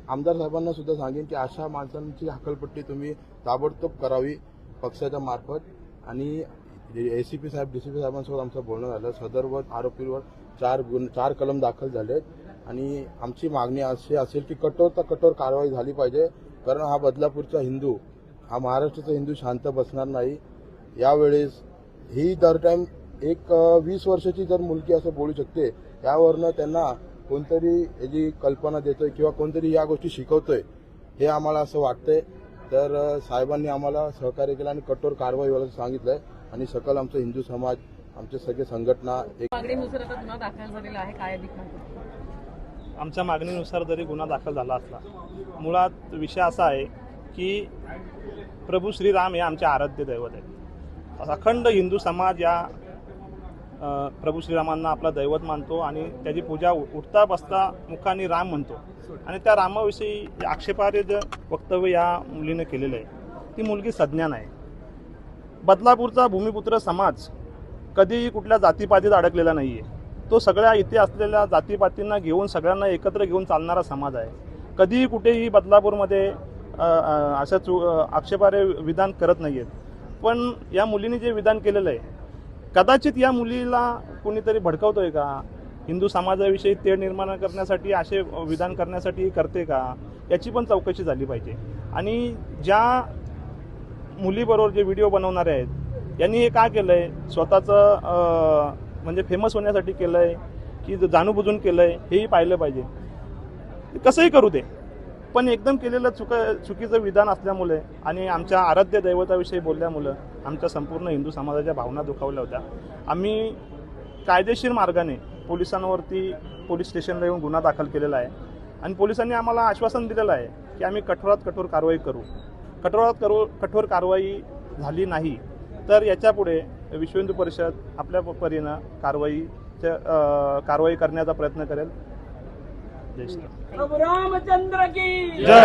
आमदार साहेबांना सुद्धा सांगेन की अशा माणसांची हकलपट्टी तुम्ही ताबडतोब करावी पक्षाच्या मार्फत। आणि एसीपी साहेब डीसीपी साहेबांसोबत आमचं बोलणं झालं। सदर आरोपीवर 4 कलम दाखल झालेत आणि आमची मागणी अशी असेल की कठोर कठोर कारवाई झाली पाहिजे, कारण हा बदलापूरचा हिंदू, हा महाराष्ट्राचा हिंदू शांत बसणार नाही। यावेळेस ही दर टाइम एक 20 वर्षाची जर मुलगी असं बोलू शकते, यावरनं त्यांना कोणतरी याची कल्पना देतोय किंवा कोणतरी या गोष्टी शिकवतोय, हे आम्हाला असं वाटतंय। तर साहेबांनी आम्हाला सहकार्य केलं आणि कठोर कारवाई व्हायला सांगितलंय आणि सकल आमचा हिंदू समाज, आमचे सगळे संघटना मागणीनुसार आता गुन्हा दाखल झालेला आहे, काय अधिक आमच्या मागणीनुसार जरी गुन्हा दाखल झाला असला, मुळात विषय असा आहे की प्रभू श्रीराम हे आमचे आराध्य दैवत आहेत। अखंड हिंदू समाज या प्रभू श्रीरामांना आपला दैवत मानतो आणि त्याची पूजा उठता बसता मुखाने राम म्हणतो आणि त्या रामाविषयी आक्षेपार्ह वक्तव्य या मुलीने केलेलं आहे। ती मुलगी सज्ञान आहे। बदलापूरचा भूमिपुत्र समाज कधीही कुठल्या जातीपातीत अडकलेला नाही आहे। तो सगळ्या इथे असलेल्या जातीपातींना घेऊन सगळ्यांना एकत्र घेऊन चालणारा समाज आहे। कधीही कुठेही बदलापूरमध्ये असं आक्षेपार्ह विधान करत नाही आहेत। पण या मुलीने जे विधान केलेलं आहे, कदाचित या मुलीला कोणीतरी भडकवतोय का, हिंदू समाजाविषयी तेढ निर्माण करण्यासाठी असे विधान करण्यासाठी करते का, याची पण चौकशी झाली पाहिजे। आणि ज्या मुलीबरोबर जे व्हिडिओ बनवणारे आहेत यांनी हे का केलंय, स्वतःचं म्हणजे फेमस होण्यासाठी केलंय की जाणूनबुजून केलंय, हेही पाहिलं पाहिजे। कसंही करू दे, पण एकदम केलेलं चुकीचं विधान असल्यामुळे आणि आमच्या आराध्य दैवताविषयी बोलल्यामुळं आमच्या संपूर्ण हिंदू समाजाच्या भावना दुखावल्या होत्या। आम्ही कायदेशीर मार्गाने पोलिसांवरती पोलीस स्टेशनला येऊन गुन्हा दाखल केलेला आहे आणि पोलिसांनी आम्हाला आश्वासन दिलेलं आहे की आम्ही कठोरात कठोर कारवाई करू। कठोर कारवाई झाली नाही तर याच्यापुढे विश्व हिंदू परिषद आपल्या परीनं कारवाई करण्याचा प्रयत्न करेल। जय श्री राम। प्रभू रामचंद्र की जय।